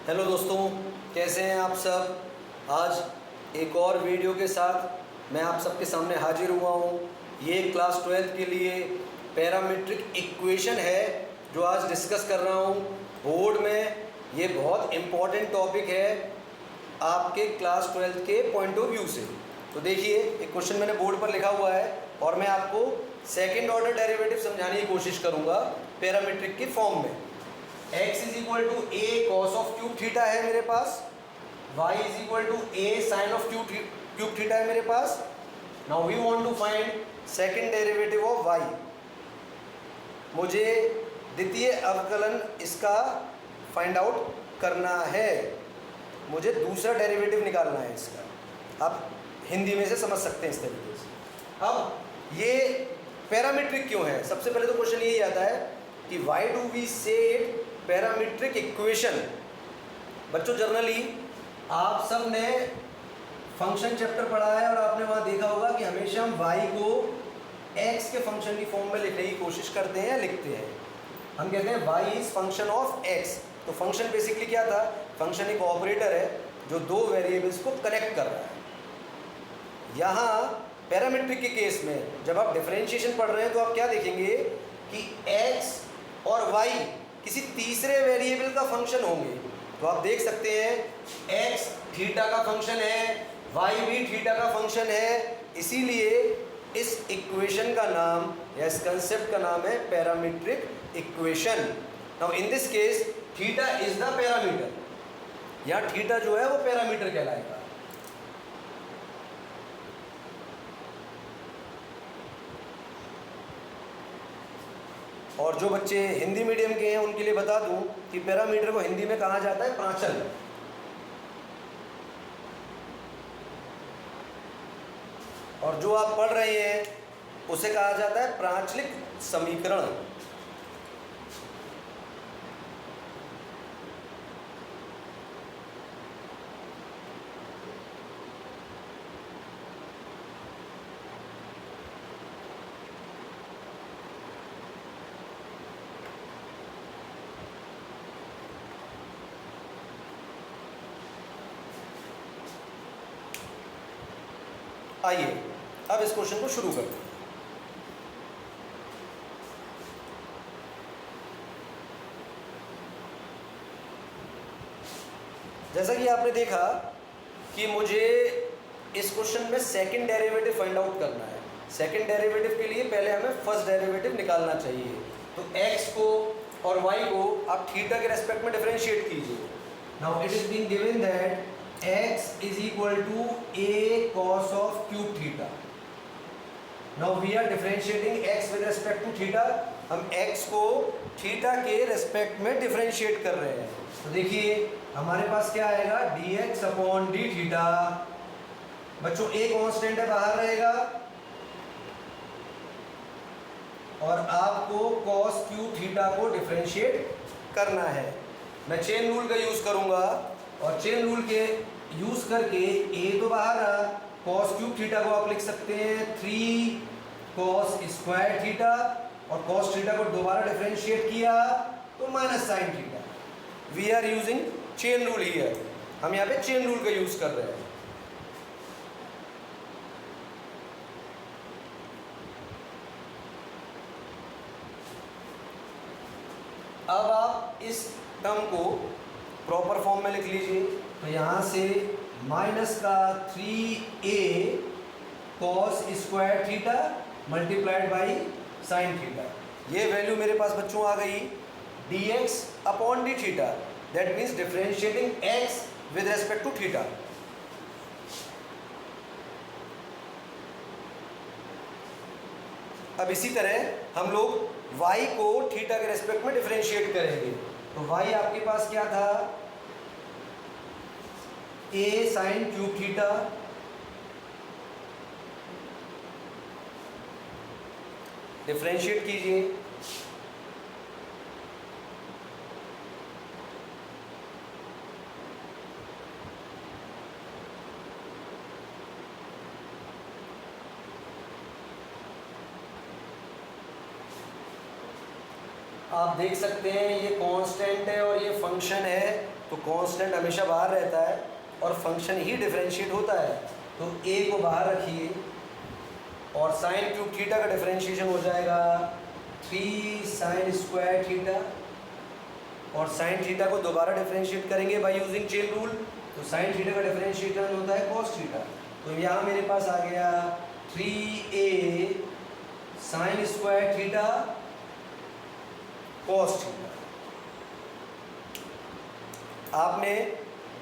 Hello दोस्तों, कैसे हैं आप सब। आज एक और वीडियो के साथ मैं आप सबके सामने हाजिर हुआ हूँ। ये क्लास 12th के लिए पैरामीट्रिक इक्वेशन है जो आज डिस्कस कर रहा हूँ बोर्ड में। ये बहुत इम्पॉर्टेंट टॉपिक है आपके क्लास 12th के पॉइंट ऑफ व्यू से। तो देखिए, एक क्वेश्चन मैंने बोर्ड पर लिखा हुआ है और मैं आपको सेकेंड ऑर्डर डेरिवेटिव समझाने की कोशिश करूँगा पैरामीट्रिक के फॉर्म में। x is equal to a cos of cube theta है मेरे पास, y is equal to a sine of cube theta है मेरे पास। Now we want to find second derivative of y। मुझे द्वितीय अवकलन इसका फाइंड आउट करना है, मुझे दूसरा डेरिवेटिव निकालना है इसका। आप हिंदी में से समझ सकते हैं इस तरीके से। अब ये पैरामीट्रिक क्यों है, सबसे पहले तो क्वेश्चन यही आता है कि why do we say it parametric equation. बच्चों, जनरली आप सब ने फंक्शन चैप्टर पढ़ा है और आपने वहाँ देखा होगा कि हमेशा हम y को x के फंक्शन की फॉर्म में लिखने की कोशिश करते हैं, लिखते हैं। हम कहते हैं y is function of x। तो फंक्शन बेसिकली क्या था, फंक्शन एक ऑपरेटर है जो दो वेरिएबल्स को कनेक्ट कर रहा है। यहाँ पैरामीट्रिक के केस में जब आप डिफरेंशिएशन पढ़ रहे हैं तो आप क्या देखेंगे कि x और y किसी तीसरे वेरिएबल का फंक्शन होंगे। तो आप देख सकते हैं x थीटा का फंक्शन है, y भी थीटा का फंक्शन है। इसीलिए इस इक्वेशन का नाम या इस कंसेप्ट का नाम है parametric equation. Now in this case theta is the parameter, यहाँ थीटा जो है वो पैरामीटर कहलाएगा। और जो बच्चे हिंदी मीडियम के हैं उनके लिए बता दूं कि पैरामीटर को हिंदी में कहा जाता है प्रांचल। और जो आप पढ़ रहे हैं उसे कहा जाता है प्रांचलिक समीकरण। आइए अब इस क्वेश्चन को शुरू करते हैं। जैसा कि आपने देखा कि मुझे इस क्वेश्चन में सेकंड डेरिवेटिव फाइंड आउट करना है। सेकंड डेरिवेटिव के लिए पहले हमें फर्स्ट डेरिवेटिव निकालना चाहिए। तो x को और y को आप थीटा के रेस्पेक्ट में डिफरेंशिएट कीजिए। Now it is being given that x is equal to a cos of cube theta. Now we are differentiating x with respect to theta. हम x को थीटा के रेस्पेक्ट में differentiate कर रहे हैं। तो देखिए हमारे पास क्या आएगा, dx अपॉन डी थीटा। बच्चों a कांस्टेंट है, बाहर रहेगा, और आपको cos क्यूब थीटा को डिफरेंशिएट करना है। मैं चेन रूल का यूज करूंगा और चेन रूल के यूज करके a तो बाहर आ, cos क्यूब थीटा को आप लिख सकते हैं 3 cos स्क्वायर थीटा, और cos थीटा को दोबारा डिफरेंशिएट किया तो minus sine theta. We are using chain rule here, हम यहाँ पे चेन रूल का यूज कर रहे हैं। अब आप इस टर्म को प्रॉपर फॉर्म में लिख लीजिए। तो यहाँ से माइनस का 3a cos square theta multiplied by sine theta. ये वैल्यू मेरे पास बच्चों आ गई dx upon D theta. That means differentiating x with respect to theta. अब इसी तरह हम लोग y को थीटा के रेस्पेक्ट में डिफरेंशिएट करेंगे। तो y आपके पास क्या था, a sine cube theta differentiate कीजिए। आप देख सकते हैं ये कांस्टेंट है और ये फंक्शन है तो कांस्टेंट हमेशा बाहर रहता है और फंक्शन ही डिफरेंशिएट होता है। तो a को बाहर रखिए और साइन क्यूब थीटा का डिफरेंशिएशन हो जाएगा 3 साइन स्क्वायर थीटा, और साइन थीटा को दोबारा डिफरेंशिएट करेंगे बाय यूजिंग चेन रूल, तो साइन थीटा का डिफरेंशिएशन होता है कॉस थीटा। तो यहाँ मेरे पास आ गया 3a sine square theta cos theta. आपने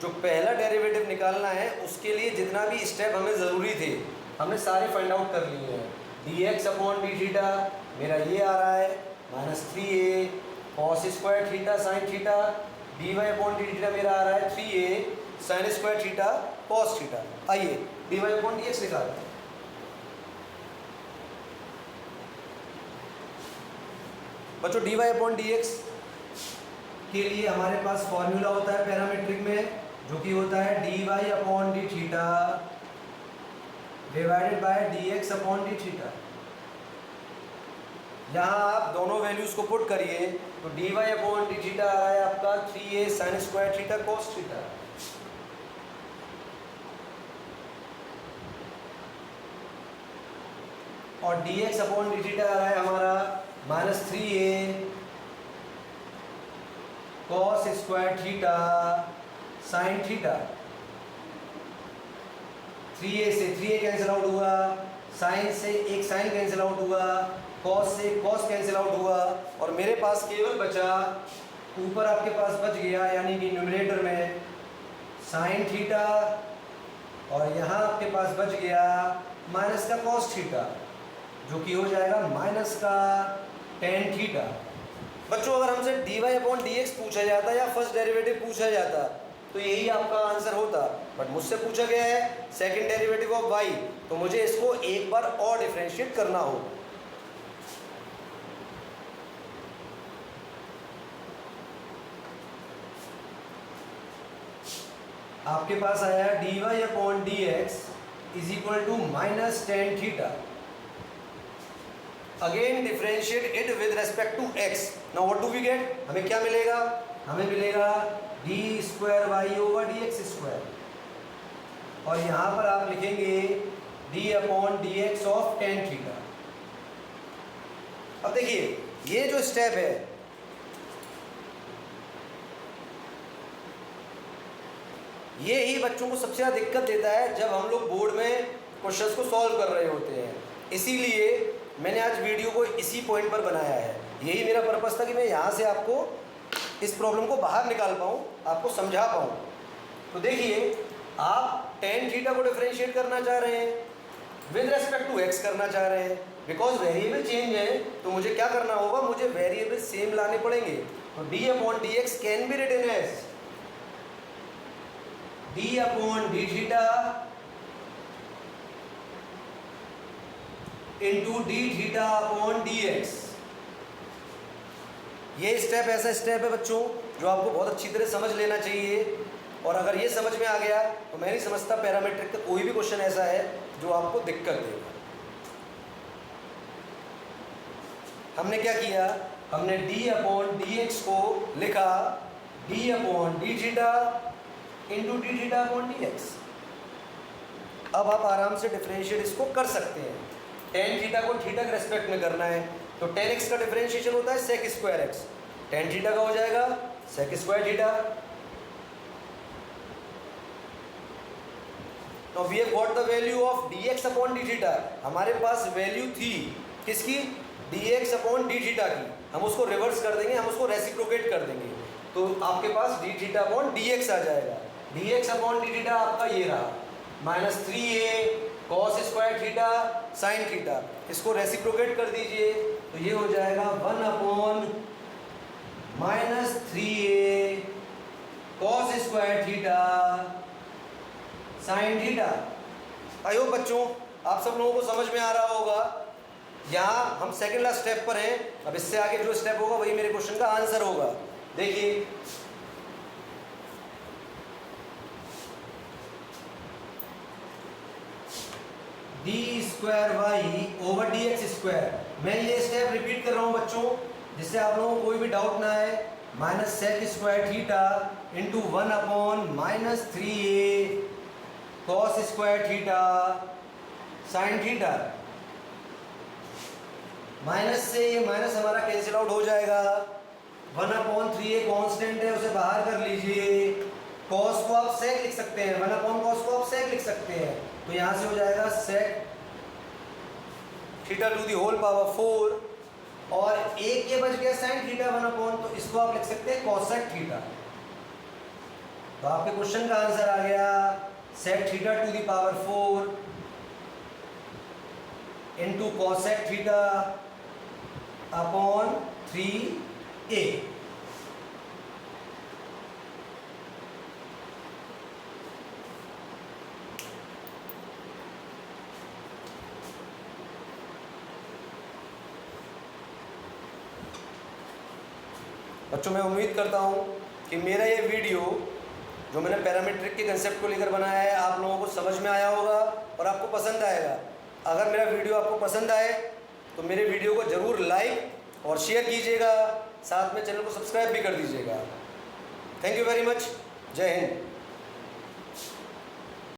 जो पहला डेरिवेटिव निकालना है उसके लिए जितना भी स्टेप हमें ज़रूरी थे हमने सारे फाइंड आउट कर लिए हैं। dx अपॉन डी थीटा मेरा ये आ रहा है -3a cos square theta sine theta, dy upon D theta मेरा आ रहा है 3a sine square theta cos theta. आइए dy अपॉन dx निकालते हैं। बच्चों dy अपॉन dx के लिए हमारे पास फॉर्मूला होता है पैरामीट्रिक में, जो कि होता है dy upon D theta divided by dx upon D theta. यहाँ आप दोनों वैल्यूज को पुट करिए तो dy अपॉन डी थीटा आ रहा है आपका 3a sine square theta cos theta, और dx अपॉन डी थीटा आ रहा है हमारा -3a cos square theta sine theta. 3a से 3a कैंसिल आउट हुआ, साइन से एक साइन कैंसिल आउट हुआ, कॉस से कॉस कैंसिल आउट हुआ, और मेरे पास केवल बचा ऊपर आपके पास बच गया यानी कि न्यूमरेटर में साइन थीटा, और यहाँ आपके पास बच गया माइनस का कॉस थीटा, जो कि हो जाएगा माइनस का टेन थीटा। बच्चों अगर हमसे dy अपॉन dx पूछा जाता या फर्स्ट डेरिवेटिव पूछा जाता तो यही आपका आंसर होता, बट मुझसे पूछा गया है सेकंड डेरिवेटिव ऑफ y, तो मुझे इसको एक बार और डिफरेंशिएट करना हो। आपके पास आया dy upon dx is equal to minus tan theta. Again differentiate it with respect to x। Now what do we get, हमें क्या मिलेगा, हमें मिलेगा D square Y over D X square, और यहाँ पर आप लिखेंगे d upon D X of tan theta. अब देखिए ये जो स्टेप है ये ही बच्चों को सबसे ज़्यादा दिक्कत देता है जब हम लोग बोर्ड में क्वेश्चंस को सॉल्व कर रहे होते हैं। इसीलिए मैंने आज वीडियो को इसी पॉइंट पर बनाया है। यही मेरा पर्पस था कि मैं यहाँ से आपको इस प्रॉब्लम को बाहर निकाल पाऊँ, आपको समझा पाऊँ। तो देखिए आप टेन थीटा को डिफरेंशिएट करना चाह रहे हैं, विद रेस्पेक्ट टू एक्स करना चाह रहे हैं, बिकॉज वेरिएबल चेंज है तो मुझे क्या करना होगा, मुझे वेरिएबल सेम लाने पड़ेंगे। तो D upon D X can be written as D upon D theta into D theta upon D X. ये स्टेप ऐसा स्टेप है बच्चों जो आपको बहुत अच्छी तरह समझ लेना चाहिए, और अगर ये समझ में आ गया तो मैं नहीं समझता पैरामीट्रिक का कोई भी क्वेश्चन ऐसा है जो आपको दिक्कत देगा। हमने क्या किया, हमने d अपॉन डी एक्स को लिखा d upon D theta into D theta upon D x. अब आप आराम से डिफरेंशिएट इसको कर सकते हैं। टेन थीटा को थीटा के रेस्पेक्ट में करना है तो टेन एक्स का डिफरेंशिएशन होता है sec square X, tan theta का हो जाएगा sec square theta. Now we have got the value of dx upon d theta। हमारे पास वैल्यू थी किसकी, dx अपॉन डी थीटा की। हम उसको रिवर्स कर देंगे, हम उसको रेसिप्रोकेट कर देंगे, तो आपके पास डी थीटा अपॉन dx आ जाएगा। dx अपॉन डी थीटा आपका ये रहा -3a cos square theta sine theta. इसको रेसिप्रोकेट कर दीजिए तो ये हो जाएगा 1 upon -3a cos square theta sine theta. I hope बच्चों आप सब लोगों को समझ में आ रहा होगा। यहाँ हम सेकेंड लास्ट स्टेप पर हैं, अब इससे आगे जो स्टेप होगा वही मेरे क्वेश्चन का आंसर होगा। देखिए D square Y over D X square. मैं ये स्टेप रिपीट कर रहा हूँ बच्चों जिससे आप लोगों को कोई भी डाउट ना आए। Minus sec square theta into 1/-3a cos square theta sine theta. Minus से ये माइनस हमारा कैंसिल आउट हो जाएगा। 1/3a कांस्टेंट है, उसे बाहर कर लीजिए। कॉस को आप सेक लिख सकते हैं, 1/cos को आप सेक लिख सकते हैं, तो यहाँ से हो जाएगा sec theta to the whole power 4 और एक ये बच गया साइन थीटा 1/, तो इसको आप लिख सकते हैं कॉसेक थीटा। तो आपके क्वेश्चन का आंसर आ गया sec theta to the power 4 into cosec theta upon 3a। बच्चों मैं उम्मीद करता हूँ कि मेरा ये वीडियो जो मैंने पैरामीट्रिक के कंसेप्ट को लेकर बनाया है आप लोगों को समझ में आया होगा और आपको पसंद आएगा। अगर मेरा वीडियो आपको पसंद आए तो मेरे वीडियो को ज़रूर लाइक और शेयर कीजिएगा, साथ में चैनल को सब्सक्राइब भी कर दीजिएगा। Thank you very much. जय हिंद।